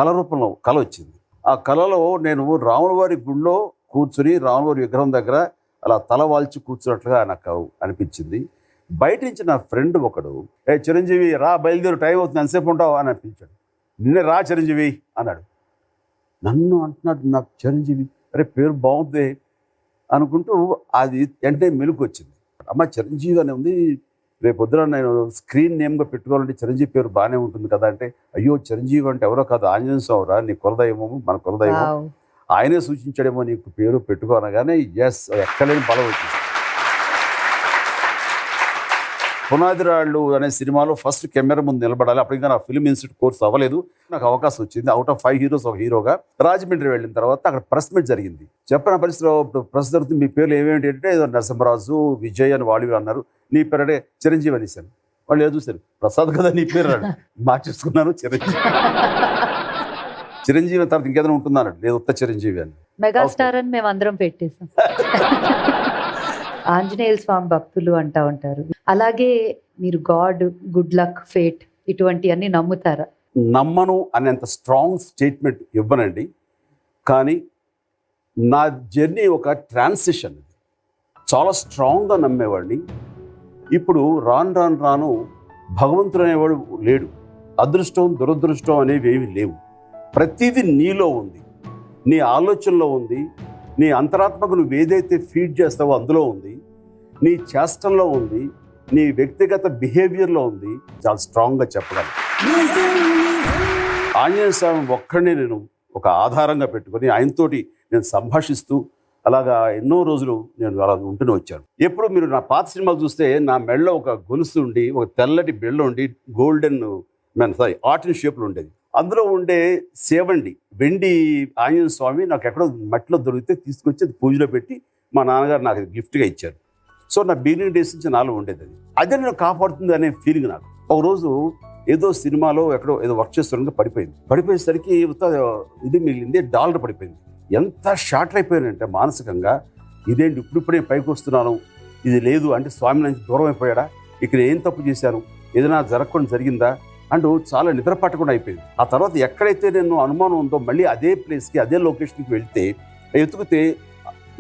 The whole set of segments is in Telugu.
కళ రూపంలో కళ వచ్చింది. ఆ కళలో నేను రాములవారి గుడిలో కూర్చుని రాములవారి విగ్రహం దగ్గర అలా తల వాల్చి కూర్చున్నట్లుగా నాకు అనిపించింది. బయట నుంచి నా ఫ్రెండ్ ఒకడు, ఏ చిరంజీవి రా బయలుదేరు, టైం అవుతుంది, ఎంతసేపు ఉంటావు అని అనిపించాడు. నిన్నే రా చిరంజీవి అన్నాడు. నన్ను అంటున్నాడు నాకు చిరంజీవి, అరే పేరు బాగుంది అనుకుంటూ అది వెంటనే మెలుకు వచ్చింది. అమ్మ చిరంజీవి అని ఉంది, రేపు పొద్దున నేను స్క్రీన్ నేమ్గా పెట్టుకోవాలంటే చిరంజీవి పేరు బాగానే ఉంటుంది కదా అంటే, అయ్యో చిరంజీవి అంటే ఎవరో కాదు ఆంజనేయ స్వామిరా, నీ కులదైవము మన కులదైవం, ఆయనే సూచించాడేమో నీకు పేరు పెట్టుకోనగానే ఎస్ ఎక్కలేని బలం వచ్చింది. పునాది రాళ్ళు అనే సినిమాలో ఫస్ట్ కెమెరా ముందు నిలబడాలి. అప్పుడు ఇంకా నా ఫిల్మ్ ఇన్స్టిట్యూట్ కోర్స్ అవ్వలేదు. నాకు అవకాశం వచ్చింది. అవుట్ ఆఫ్ 5 హీరోస్ ఒక హీరోగా రాజమండ్రి వెళ్ళిన తర్వాత అక్కడ ప్రెస్ మీట్ జరిగింది. చెప్పిన పరిస్థితిలో ప్రెస్ జరుగుతుంది, మీ పేర్లు ఏమేంటి అంటే ఏదో నరసింహరాజు, విజయ్ అని వాళ్ళు అన్నారు. నీ పేరు అంటే చిరంజీవి అనేసాను. వాళ్ళు ఏదో చూశారు, ప్రసాద్ కదా నీ పేరు అన్నాడు. మార్చేసుకున్నాను చిరంజీవి. చిరంజీవి తర్వాత ఇంకేదైనా ఉంటుందా అన్నాడు. లేదు ఉత్త చిరంజీవి అని. మెగాస్టార్ అని మేము అందరం పెట్టేసాం. ఆంజనేయ స్వామి భక్తులు అంటా ఉంటారు. అలాగే మీరు గాడ్, గుడ్ లక్, ఫేట్ ఇటువంటివన్నీ నమ్ముతారా? నమ్మను అనేంత స్ట్రాంగ్ స్టేట్మెంట్ ఇవ్వనండి. కానీ నా జర్నీ ఒక ట్రాన్సిషన్. చాలా స్ట్రాంగ్గా నమ్మేవాడిని. ఇప్పుడు రాను భగవంతుడు అనేవాడు లేడు. అదృష్టం దురదృష్టం అనేవి ఏవి లేవు. ప్రతిదీ నీలో ఉంది, నీ ఆలోచనలో ఉంది, నీ అంతరాత్మకు నువ్వు ఏదైతే ఫీడ్ చేస్తావో అందులో ఉంది, నీ చేష్టంలో ఉంది, నీ వ్యక్తిగత బిహేవియర్లో ఉంది. చాలా స్ట్రాంగ్గా చెప్పగలను. ఆంజనేయ స్వామి ఒక్కడిని నేను ఒక ఆధారంగా పెట్టుకొని ఆయనతోటి నేను సంభాషిస్తూ అలాగా ఎన్నో రోజులు నేను అలా ఉంటూనే వచ్చాను. ఎప్పుడు మీరు నా పాత సినిమాలు చూస్తే నా మెడలో ఒక గొలుసు ఉండి, ఒక తెల్లటి బెల్ల ఉండి, గోల్డెన్ ఆర్టిన్ షేప్లో ఉండేది. అందులో ఉండే సేవండి వెండి ఆంజనేయ స్వామి నాకు ఎక్కడో మట్టిలో దొరికితే తీసుకొచ్చి అది పూజలో పెట్టి మా నాన్నగారు నాకు గిఫ్ట్గా ఇచ్చారు. సో నా బిగినింగ్ డేస్ నుంచి నాలో ఉండేది అది. అదే నేను కాపాడుతుంది అనే ఫీలింగ్ నాకు. ఒకరోజు ఏదో సినిమాలో ఎక్కడో ఏదో వర్క్ చేస్తుండగా పడిపోయేసరికి ఇది మిగిలింది, డాలర్ పడిపోయింది. ఎంత షార్ట్ అయిపోయానంటే మానసికంగా, ఇదేంటి ఇప్పుడిప్పుడే పైకి వస్తున్నాను, ఇది లేదు అంటే స్వామి నుంచి దూరం అయిపోయాడా, ఇక్కడ ఏం తప్పు చేశాను, ఏదైనా జరగకుండా జరిగిందా అంటూ చాలా నిద్ర పట్టకుండా అయిపోయింది. ఆ తర్వాత ఎక్కడైతే నేను అనుమానం ఉందో మళ్ళీ అదే ప్లేస్కి అదే లొకేషన్కి వెళ్తే ఎతుకుతే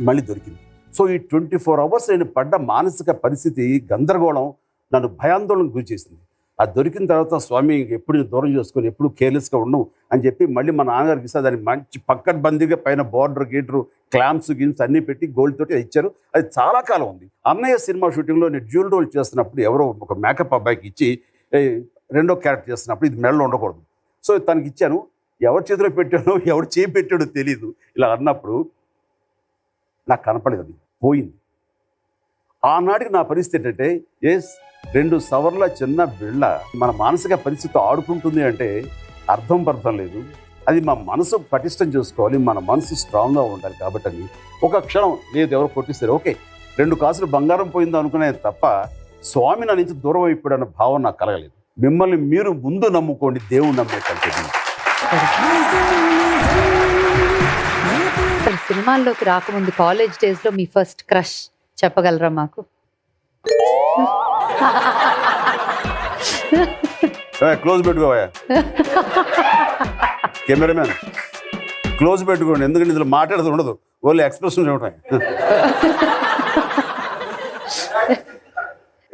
మళ్ళీ దొరికింది. సో ఈ 24 అవర్స్ నేను పడ్డ మానసిక పరిస్థితి గందరగోళం నన్ను భయాందోళనకు గురి చేసింది. అది దొరికిన తర్వాత స్వామి ఎప్పుడు దూరం చేసుకొని ఎప్పుడు కేర్లెస్గా ఉండవు అని చెప్పి మళ్ళీ మా నాన్నగారికి ఇస్తే దాన్ని మంచి పక్కడ్బందీగా పైన బార్డర్ గీటరు క్లాంప్స్ గిమ్స్ అన్నీ పెట్టి గోల్డ్ తోటి ఇచ్చారు. అది చాలా కాలం ఉంది. అన్నయ్య సినిమా షూటింగ్లో నేను డ్యూల్ రోల్ చేస్తున్నప్పుడు ఎవరో ఒక మేకప్ అబ్బాయికి ఇచ్చి రెండో క్యారెక్టర్ చేస్తున్నప్పుడు ఇది మెడలో ఉండకూడదు, సో తనకి ఇచ్చాను. ఎవరి చేతిలో పెట్టానో ఎవరు చేయి పెట్టాడో తెలీదు. ఇలా అన్నప్పుడు నాకు కనపడేది, అది పోయింది. ఆనాటికి నా పరిస్థితి ఏంటంటే 2 సవర్ల చిన్న బిళ్ళ మన మానసిక పరిస్థితి ఆడుకుంటుంది అంటే అర్థం లేదు. అది మా మనసు పటిష్టం చేసుకోవాలి, మన మనసు స్ట్రాంగ్గా ఉండాలి. కాబట్టి అని ఒక క్షణం లేదు ఎవరు కొట్టిస్తారు, ఓకే 2 కాసులు బంగారం పోయిందో అనుకునేది తప్ప స్వామి నా నుంచి దూరం అయిపోయాడన్న భావం నాకు కలగలేదు. మిమ్మల్ని మీరు ముందు నమ్ముకోండి, దేవుడు నమ్మే కంటే. సినిమాల్లోకి రాకముందు కాలేజ్ డేస్లో మీ ఫస్ట్ క్రష్ చెప్పగలరా మాకు? క్లోజ్ పెట్టుకోవా కెమెరామెన్, క్లోజ్ పెట్టుకోండి, ఎందుకంటే ఇందులో మాట్లాడుతూ ఉండదు, ఓన్లీ ఎక్స్ప్రెషన్ చూడటం.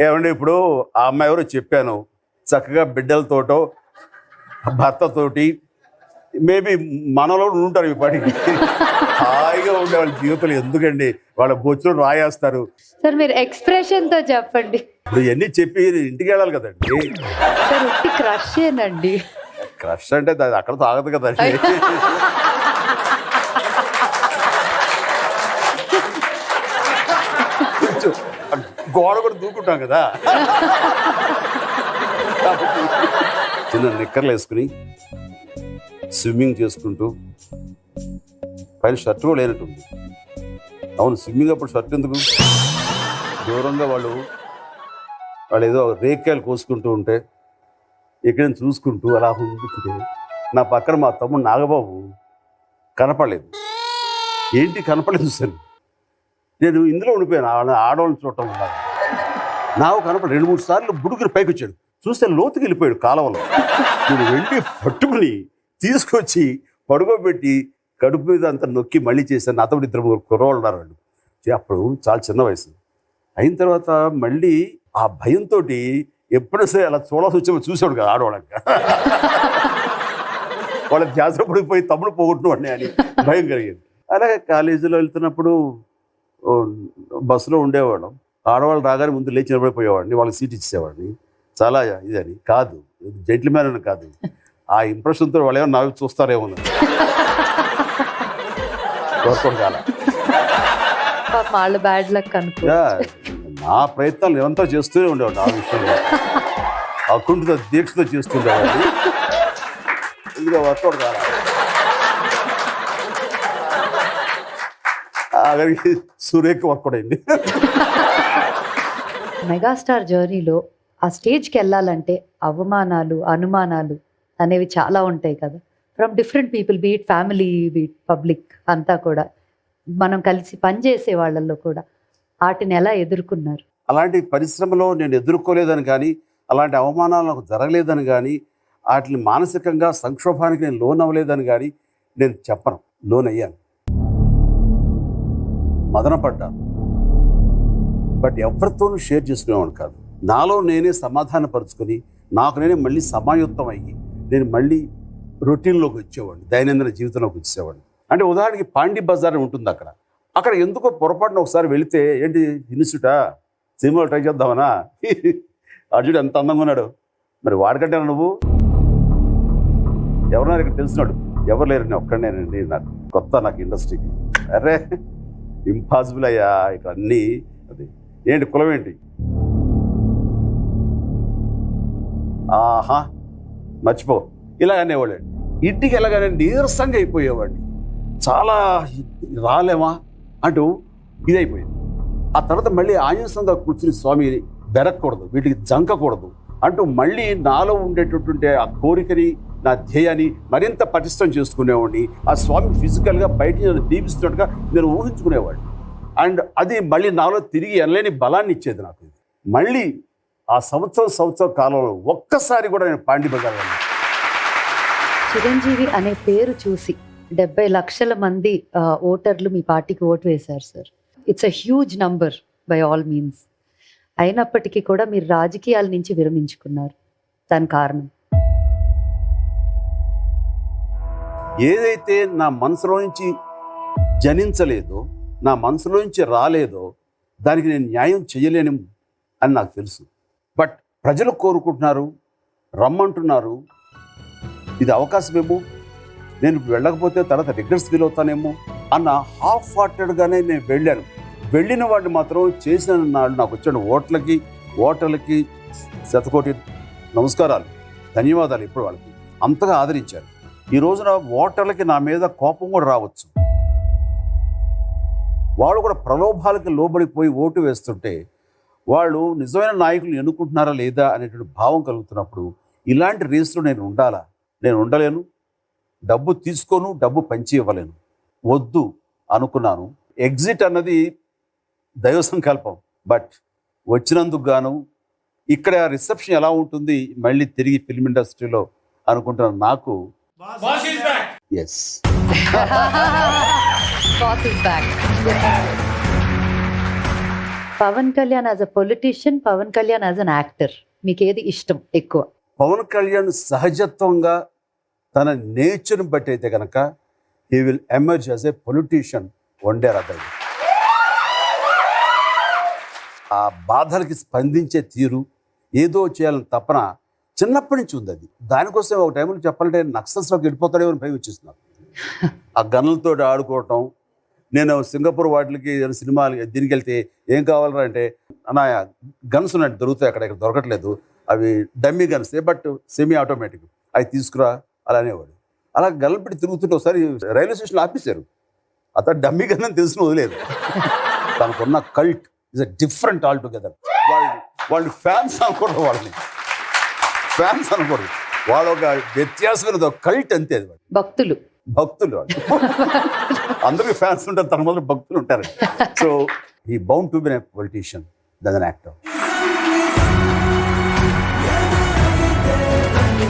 ఏమండి ఇప్పుడు ఆ అమ్మాయి ఎవరో చెప్పాను, చక్కగా బిడ్డలతోటో భర్తతోటి మేబీ మనలో ఉంటారు ఈ పాటికి హాయిగా ఉండే వాళ్ళ జీవితాలు ఎందుకండి, వాళ్ళ బొచ్చులు రాయేస్తారు. సార్ మీరు ఎక్స్ప్రెషన్ తో చెప్పండి. ఇప్పుడు ఇవన్నీ చెప్పి ఇంటికి వెళ్ళాలి కదండి. క్రష్ ఏనండి, క్రష్ అంటే అది అక్కడతో ఆగదు కదండి. గోడ కూడా దూకుంటాం కదా. చిన్న నిక్కర్లు వేసుకుని స్విమ్మింగ్ చేసుకుంటూ, పైన షర్ట్ కూడా లేనట్టుంది. అవును, స్విమ్మింగ్ అప్పుడు షర్ట్ ఎందుకు? దూరంగా వాళ్ళు ఏదో రేకాయలు కోసుకుంటూ ఉంటే ఇక్కడ చూసుకుంటూ అలా ఉంటుంటే నా పక్కన మా తమ్ముడు నాగబాబు కనపడలేదు. ఏంటి కనపడలేదు చూశాను, నేను ఇందులో ఉండిపోయాను. ఆడవాళ్ళని చూడటం వల్ల నాకు కనపడ 2-3 సార్లు బుడుగురు పైకి వచ్చాడు. చూస్తే లోతుకి వెళ్ళిపోయాడు కాలువలో. నేను వెళ్ళి పట్టుకుని తీసుకొచ్చి పడుకోబెట్టి కడుపు మీద అంతా నొక్కి మళ్ళీ చేశాను. నాతో ఇద్దరు ముగ్గురు కుర్రవాళ్ళు ఉన్నారు వాళ్ళు. అప్పుడు చాలా చిన్న వయసు. అయిన తర్వాత మళ్ళీ ఆ భయంతో ఎప్పుడైనా సరే అలా చూడాల్సి వచ్చేమో చూసేవాడు కదా ఆడవాళ్ళకి. వాళ్ళ ధ్యాస పడిపోయి తమ్ముడు పోగొట్టినవాడిని అని భయం కలిగేది. అలాగే కాలేజీలో వెళ్తున్నప్పుడు బస్సులో ఉండేవాళ్ళం. ఆడవాళ్ళు రాగానే ముందు లేచి నిలబడిపోయేవాడిని, వాళ్ళకి సీట్ ఇచ్చేవాడిని. చాలా ఇదని కాదు, జెంట్లమ్యాన్ అని కాదు, ఆ ఇంప్రెషన్తో వాళ్ళు ఏమో నవ్వి చూస్తారేమో వర్కౌట్ కాల. వాళ్ళ బ్యాడ్ లక్ అనుకో. నా ప్రయత్నాలు ఎంతో చేస్తూనే ఉండేవాడు ఆ విషయంలో, అకుంఠిత దీక్షతో చేస్తుండేవాడిని. ఇదిగా వర్కౌట్ కాల. ఆఖరికి సురేఖ వర్కౌట్ అయింది. మెగాస్టార్ జర్నీలో ఆ స్టేజ్కి వెళ్ళాలంటే అవమానాలు, అనుమానాలు అనేవి చాలా ఉంటాయి కదా, from different people, beat family, beat public అంతా కూడా. మనం కలిసి పనిచేసే వాళ్ళల్లో కూడా వాటిని ఎలా ఎదుర్కొన్నారు? అలాంటి పరిశ్రమలో నేను ఎదుర్కోలేదని కానీ, అలాంటి అవమానాలు నాకు జరగలేదని కానీ, వాటిని మానసికంగా సంక్షోభానికి నేను లోన్ అవ్వలేదని కానీ నేను చెప్పను. లోన్ అయ్యాను, మదనపడ్డాను, బట్ ఎవరితోనూ షేర్ చేసుకునేవాడు కాదు. నాలో నేనే సమాధానపరుచుకొని నాకు నేనే మళ్ళీ సమాయుత్తం అయ్యి నేను మళ్ళీ రొటీన్లోకి వచ్చేవాడిని, దైనందిన జీవితంలోకి వచ్చేవాడిని. అంటే ఉదాహరణకి పాండి బజార్ ఉంటుంది, అక్కడ ఎందుకో పొరపాటున ఒకసారి వెళితే, ఏంటి ఇన్స్టిట్యూటా, సినిమాలో ట్రై చేద్దామనా, అర్జుడు ఎంత అందంగా ఉన్నాడు, మరి వాడికంటే నువ్వు ఎవరన్నా ఇక్కడ తెలిసినాడు, ఎవరు లేరు, నేను ఒక్కడేనండి, నాకు కొత్త, నాకు ఇండస్ట్రీకి. అరే ఇంపాసిబుల్ అయ్యా, ఇక్కడ అన్నీ అది ఏంటి కులం ఏంటి, ఆహా మర్చిపో, ఇలా అనేవాడు. ఇంటికి వెళ్ళగానే నీరసంగా అయిపోయేవాడిని, చాలా రాలేమా అంటూ ఇదైపోయింది. ఆ తర్వాత మళ్ళీ ఆంజనేయంగా కూర్చుని స్వామి బెరక్కూడదు, వీటికి జంకకూడదు అంటూ మళ్ళీ నాలో ఉండేటటువంటి ఆ కోరికని, నా ధ్యేయాన్ని మరింత పటిష్టం చేసుకునేవాడిని. ఆ స్వామి ఫిజికల్గా బయట నన్ను దీపిస్తున్నట్టుగా నేను ఊహించుకునేవాడిని. అండ్ అది మళ్ళీ నాలో తిరిగి ఎనలేని బలాన్ని ఇచ్చేది నాకు. మళ్ళీ ఆ సంవత్సరం కాలంలో ఒక్కసారి కూడా నేను పాండి బజార్ వెళ్ళాను. చిరంజీవి అనే పేరు చూసి 70 లక్షల మంది ఓటర్లు మీ పార్టీకి ఓటు వేశారు sir. It's a huge number by all means. అయినప్పటికీ కూడా మీరు రాజకీయాల నుంచి విరమించుకున్నారు. దాని కారణం ఏదైతే నా మనసులో నుంచి జనించలేదో, నా మనసులో నుంచి రాలేదో దానికి నేను న్యాయం చేయలేను అని నాకు తెలుసు. బట్ ప్రజలు కోరుకుంటున్నారు, రమ్మంటున్నారు, ఇది అవకాశమేమో, నేను వెళ్ళకపోతే తర్వాత రిగ్రెట్స్ ఫీల్ అవుతానేమో అన్న హాఫ్ హార్టెడ్గానే నేను వెళ్ళాను. వెళ్ళిన వాడిని మాత్రం చేసిన నాడు నాకు వచ్చిన ఓటర్లకి శతకోటి నమస్కారాలు, ధన్యవాదాలు. ఇప్పుడు వాళ్ళకి అంతగా ఆదరించారు. ఈ రోజున ఓటర్లకి నా మీద కోపం కూడా రావచ్చు. వాళ్ళు కూడా ప్రలోభాలకి లోబడిపోయి ఓటు వేస్తుంటే వాళ్ళు నిజమైన నాయకులు ఎన్నుకుంటున్నారా లేదా అనేటువంటి భావం కలుగుతున్నప్పుడు ఇలాంటి రేసులో నేను ఉండాలా? నేను ఉండలేను. డబ్బు తీసుకోను, డబ్బు పంచి ఇవ్వలేను, వద్దు అనుకున్నాను. ఎగ్జిట్ అన్నది దైవ సంకల్పం. బట్ వచ్చినందుకు గాను ఇక్కడ రిసెప్షన్ ఎలా ఉంటుంది మళ్ళీ తిరిగి ఫిల్మ్ ఇండస్ట్రీలో అనుకుంటున్నాను. నాకు ఎస్ Pawan Kalyan as a politician, Pawan Kalyan as an actor, మీకు ఏది ఇష్టం ఎక్కువ? పవన్ కళ్యాణ్ సహజత్వంగా తన నేచర్ని బట్టి అయితే కనుక he will emerge as a politician one day రాదు. ఆ బాధలకి స్పందించే తీరు, ఏదో చేయాలని తపన చిన్నప్పటి నుంచి ఉంది. అది దానికోసం ఒక టైంలో చెప్పాలంటే నక్సల్స్లోకి వెళ్ళిపోతాడేమో అని భయం వచ్చేస్తున్నాను. ఆ గన్నులతో ఆడుకోవటం. నేను సింగపూర్ వాటికి సినిమాలు దీనికి వెళ్తే ఏం కావాలరా అంటే, అన్న గన్స్ ఉన్నట్టు దొరుకుతాయి, అక్కడ ఇక్కడ దొరకట్లేదు, అవి dummy guns, but semi automatic, అవి తీసుకురా అలా అనేవాడు. అలా గన్నులు పెట్టి తిరుగుతుంటే ఒకసారి రైల్వే స్టేషన్లో ఆపేశారు. అతను డమ్మీ గన్ అని తెలిసిన వదిలేదు. తనకున్న cult is a different all together. వాళ్ళు ఫ్యాన్స్ అనకూడదు, వాళ్ళని ఫ్యాన్స్ అనకూడదు, వాళ్ళు ఒక వ్యత్యాసమైన కల్ట్ అంతే. అది భక్తులు అందరికీ ఫ్యాన్స్ ఉంటారు, తన మొదలు భక్తులు ఉంటారు. So he bound to be a politician then actor.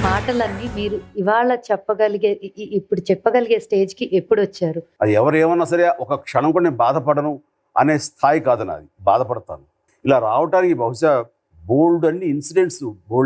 మాటలన్నీ మీరు ఇవాళ చెప్పగలిగే ఇప్పుడు చెప్పగలిగే స్టేజ్కి ఎప్పుడు వచ్చారు? అది ఎవరు ఏమన్నా సరే ఒక క్షణం కూడా నేను బాధపడను అనే స్థాయి కాదు నాది. బాధపడతాను. ఇలా రావటానికి బహుశా బోల్డ్ అన్ని ఇన్సిడెంట్స్, బోల్డ్